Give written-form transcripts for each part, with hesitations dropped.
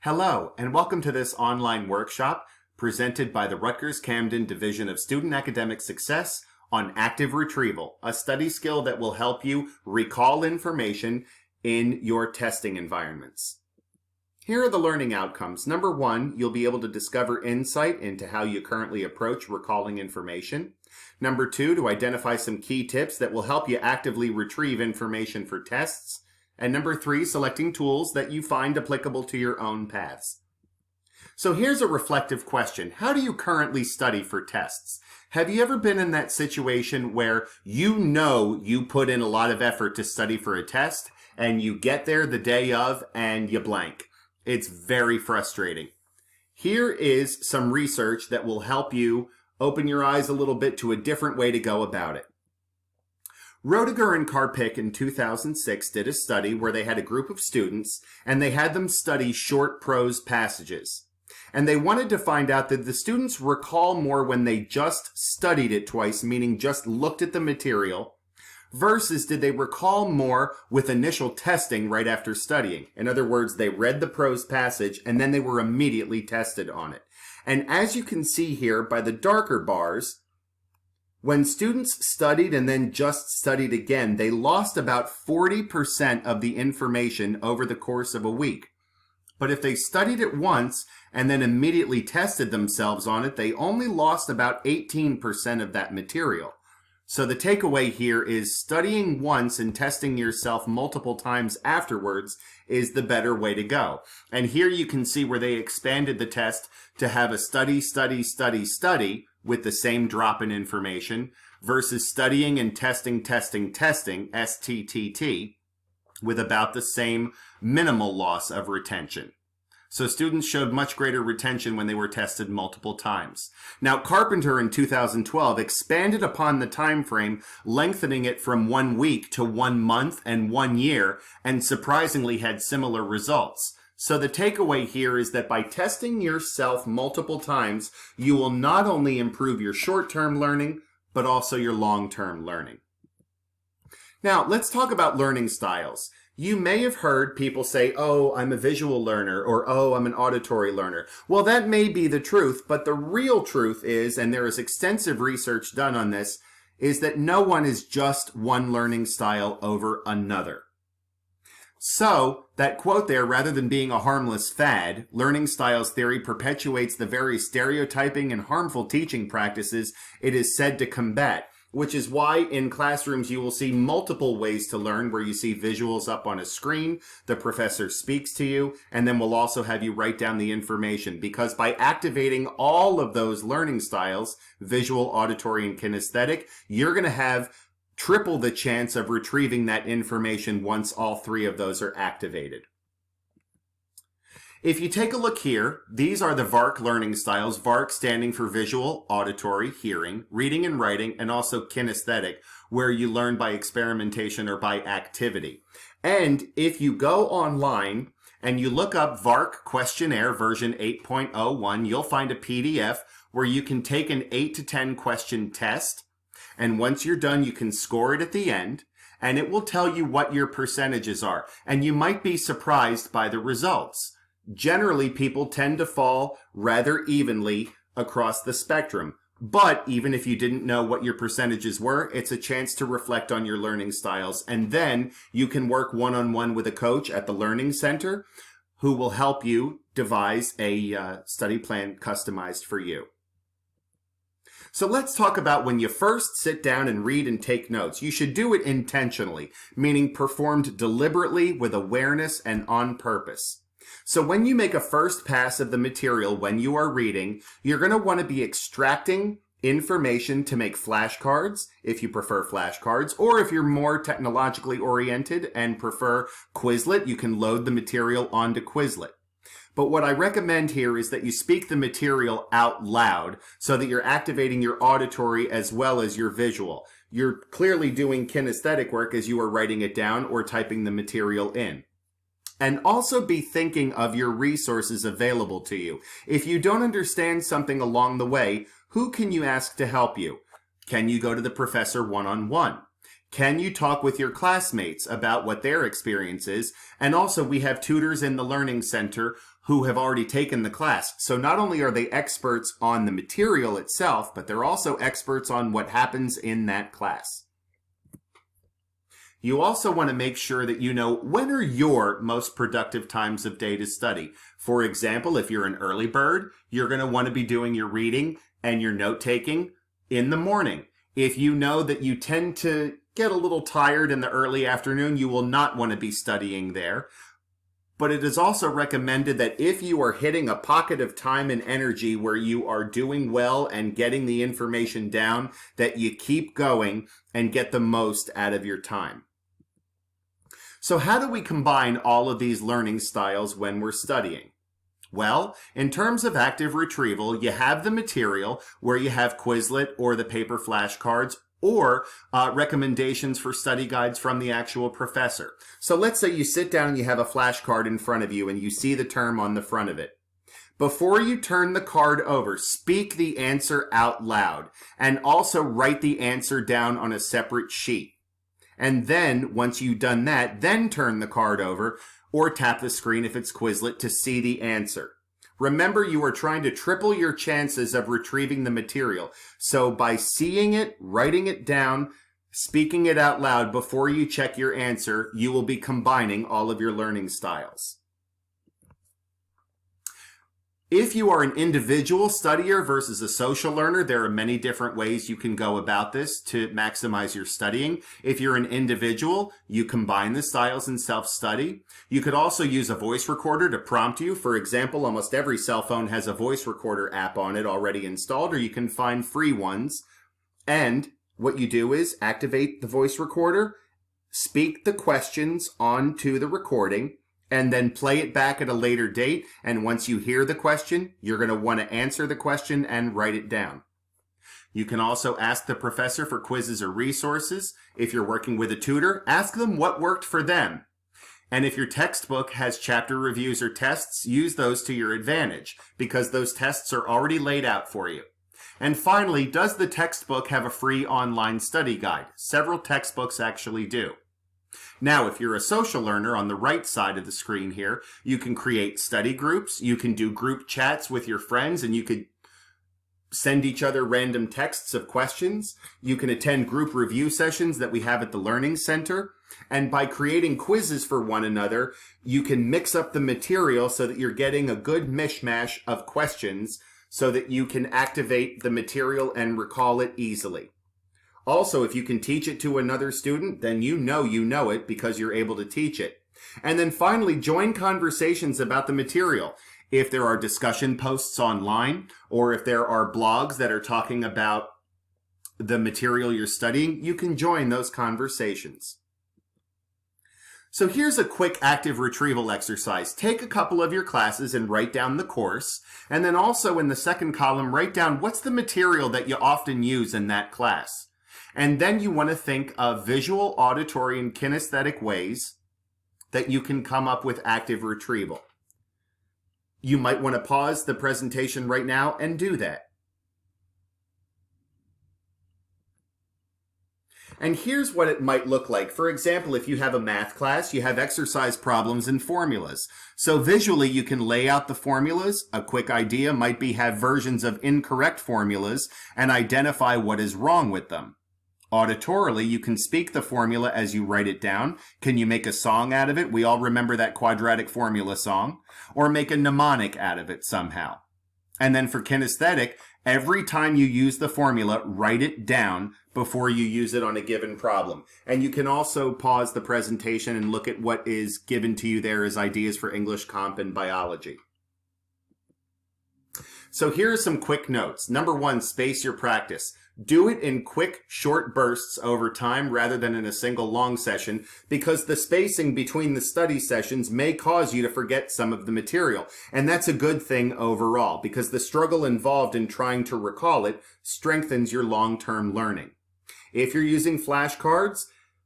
Hello, and welcome to this online workshop presented by the Rutgers Camden Division of Student Academic Success on active retrieval, a study skill that will help you recall information in your testing environments. Here are the learning outcomes. Number 1, you'll be able to discover insight into how you currently approach recalling information. Number 2, to identify some key tips that will help you actively retrieve information for tests. And number 3, selecting tools that you find applicable to your own paths. So here's a reflective question. How do you currently study for tests? Have you ever been in that situation where you know you put in a lot of effort to study for a test and you get there the day of and you blank? It's very frustrating. Here is some research that will help you open your eyes a little bit to a different way to go about it. Rutgers and Karpik in 2006 did a study where they had a group of students and they had them study short prose passages. And they wanted to find out that the students recall more when they just studied it twice, meaning just looked at the material, versus did they recall more with initial testing right after studying. In other words, they read the prose passage and then they were immediately tested on it. And as you can see here by the darker bars, when students studied and then just studied again, they lost about 40% of the information over the course of a week. But if they studied it once and then immediately tested themselves on it, they only lost about 18% of that material. So the takeaway here is studying once and testing yourself multiple times afterwards is the better way to go. And here you can see where they expanded the test to have a study with the same drop in information versus studying and testing, STTT, with about the same minimal loss of retention. So students showed much greater retention when they were tested multiple times. Now, Carpenter in 2012 expanded upon the time frame, lengthening it from 1 week to 1 month and 1 year, and surprisingly had similar results. So the takeaway here is that by testing yourself multiple times, you will not only improve your short-term learning, but also your long-term learning. Now, let's talk about learning styles. You may have heard people say, oh, I'm a visual learner, or oh, I'm an auditory learner. Well, that may be the truth, but the real truth is, and there is extensive research done on this, is that no one is just one learning style over another. So, that quote there, rather than being a harmless fad, learning styles theory perpetuates the very stereotyping and harmful teaching practices it is said to combat, which is why in classrooms you will see multiple ways to learn where you see visuals up on a screen, the professor speaks to you, and then we'll also have you write down the information, because by activating all of those learning styles, visual, auditory, and kinesthetic, you're going to have triple the chance of retrieving that information once all 3 of those are activated. If you take a look here, these are the VARK learning styles, VARK standing for visual, auditory, hearing, reading and writing, and also kinesthetic, where you learn by experimentation or by activity. And if you go online and you look up VARK questionnaire version 8.01, you'll find a PDF where you can take an 8 to 10 question test. And once you're done, you can score it at the end, and it will tell you what your percentages are. And you might be surprised by the results. Generally, people tend to fall rather evenly across the spectrum. But even if you didn't know what your percentages were, it's a chance to reflect on your learning styles. And then you can work one-on-one with a coach at the Learning Center who will help you devise a study plan customized for you. So let's talk about when you first sit down and read and take notes. You should do it intentionally, meaning performed deliberately with awareness and on purpose. So when you make a first pass of the material when you are reading, you're going to want to be extracting information to make flashcards, if you prefer flashcards, or if you're more technologically oriented and prefer Quizlet, you can load the material onto Quizlet. But what I recommend here is that you speak the material out loud so that you're activating your auditory as well as your visual. You're clearly doing kinesthetic work as you are writing it down or typing the material in. And also be thinking of your resources available to you. If you don't understand something along the way, who can you ask to help you? Can you go to the professor one-on-one? Can you talk with your classmates about what their experience is? And also, we have tutors in the Learning Center who have already taken the class. So not only are they experts on the material itself, but they're also experts on what happens in that class. You also want to make sure that you know when are your most productive times of day to study. For example, if you're an early bird, you're going to want to be doing your reading and your note-taking in the morning. If you know that you tend to get a little tired in the early afternoon, you will not want to be studying there. But it is also recommended that if you are hitting a pocket of time and energy where you are doing well and getting the information down, that you keep going and get the most out of your time. So how do we combine all of these learning styles when we're studying? Well, in terms of active retrieval, you have the material where you have Quizlet or the paper flashcards, or recommendations for study guides from the actual professor. So let's say you sit down and you have a flashcard in front of you and you see the term on the front of it. Before you turn the card over, speak the answer out loud and also write the answer down on a separate sheet. And then, once you've done that, then turn the card over or tap the screen if it's Quizlet to see the answer. Remember, you are trying to triple your chances of retrieving the material. So by seeing it, writing it down, speaking it out loud before you check your answer, you will be combining all of your learning styles. If you are an individual studier versus a social learner, there are many different ways you can go about this to maximize your studying. If you're an individual, you combine the styles in self-study. You could also use a voice recorder to prompt you. For example, almost every cell phone has a voice recorder app on it already installed, or you can find free ones. And what you do is activate the voice recorder, speak the questions onto the recording, and then play it back at a later date. And once you hear the question, you're going to want to answer the question and write it down. You can also ask the professor for quizzes or resources. If you're working with a tutor, ask them what worked for them. And if your textbook has chapter reviews or tests, use those to your advantage because those tests are already laid out for you. And finally, does the textbook have a free online study guide? Several textbooks actually do. Now, if you're a social learner, on the right side of the screen here, you can create study groups, you can do group chats with your friends, and you could send each other random texts of questions. You can attend group review sessions that we have at the Learning Center. And by creating quizzes for one another, you can mix up the material so that you're getting a good mishmash of questions so that you can activate the material and recall it easily. Also, if you can teach it to another student, then you know it because you're able to teach it. And then finally, join conversations about the material. If there are discussion posts online, or if there are blogs that are talking about the material you're studying, you can join those conversations. So here's a quick active retrieval exercise. Take a couple of your classes and write down the course. And then also in the second column, write down what's the material that you often use in that class. And then you want to think of visual, auditory, and kinesthetic ways that you can come up with active retrieval. You might want to pause the presentation right now and do that. And here's what it might look like. For example, if you have a math class, you have exercise problems and formulas. So visually, you can lay out the formulas. A quick idea might be have versions of incorrect formulas and identify what is wrong with them. Auditorily, you can speak the formula as you write it down. Can you make a song out of it? We all remember that quadratic formula song. Or make a mnemonic out of it somehow. And then for kinesthetic, every time you use the formula, write it down before you use it on a given problem. And you can also pause the presentation and look at what is given to you there as ideas for English Comp and biology. So here are some quick notes. Number one, space your practice. Do it in quick, short bursts over time rather than in a single long session because the spacing between the study sessions may cause you to forget some of the material. And that's a good thing overall because the struggle involved in trying to recall it strengthens your long-term learning. If you're using flashcards,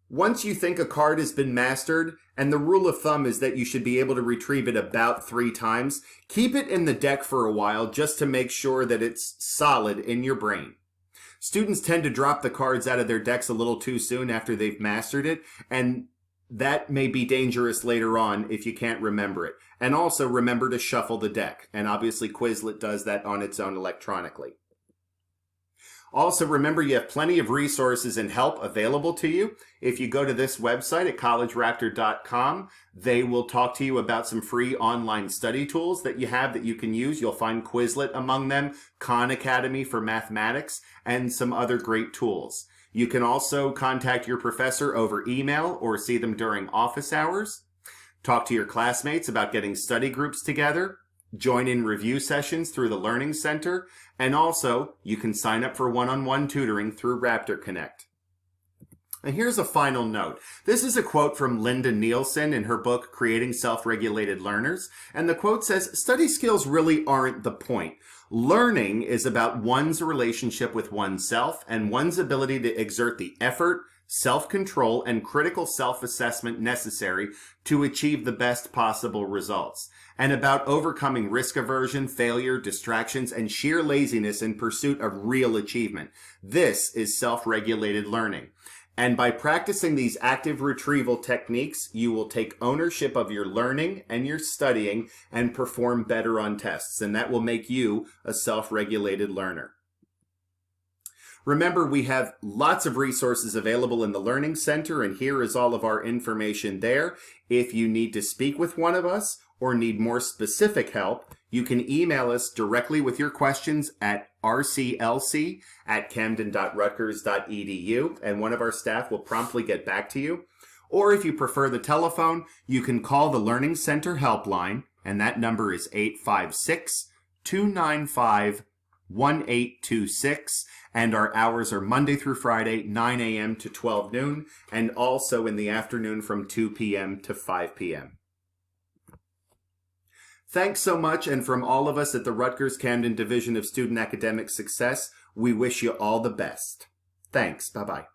once you think a card has been mastered, and the rule of thumb is that you should be able to retrieve it about 3 times, keep it in the deck for a while just to make sure that it's solid in your brain. Students tend to drop the cards out of their decks a little too soon after they've mastered it, and that may be dangerous later on if you can't remember it. And also remember to shuffle the deck. And obviously Quizlet does that on its own electronically. Also, remember you have plenty of resources and help available to you. If you go to this website at collegeraptor.com, they will talk to you about some free online study tools that you have that you can use. You'll find Quizlet among them, Khan Academy for mathematics, and some other great tools. You can also contact your professor over email or see them during office hours. Talk to your classmates about getting study groups together. Join in review sessions through the Learning Center, and also you can sign up for one-on-one tutoring through Raptor Connect. And here's a final note. This is a quote from Linda Nielsen in her book, Creating Self-Regulated Learners, and the quote says, "Study skills really aren't the point. Learning is about one's relationship with oneself and one's ability to exert the effort, self-control, and critical self-assessment necessary to achieve the best possible results, and about overcoming risk aversion, failure, distractions, and sheer laziness in pursuit of real achievement. This is self-regulated learning. And by practicing these active retrieval techniques, you will take ownership of your learning and your studying and perform better on tests, and that will make you a self-regulated learner." Remember, we have lots of resources available in the Learning Center, and here is all of our information there. If you need to speak with one of us or need more specific help, you can email us directly with your questions at rclc@camden.rutgers.edu, and one of our staff will promptly get back to you. Or if you prefer the telephone, you can call the Learning Center helpline, and that number is 856-295-1826, and our hours are Monday through Friday, 9 a.m. to 12 noon, and also in the afternoon from 2 p.m. to 5 p.m. Thanks so much, and from all of us at the Rutgers Camden Division of Student Academic Success, we wish you all the best. Thanks. Bye-bye.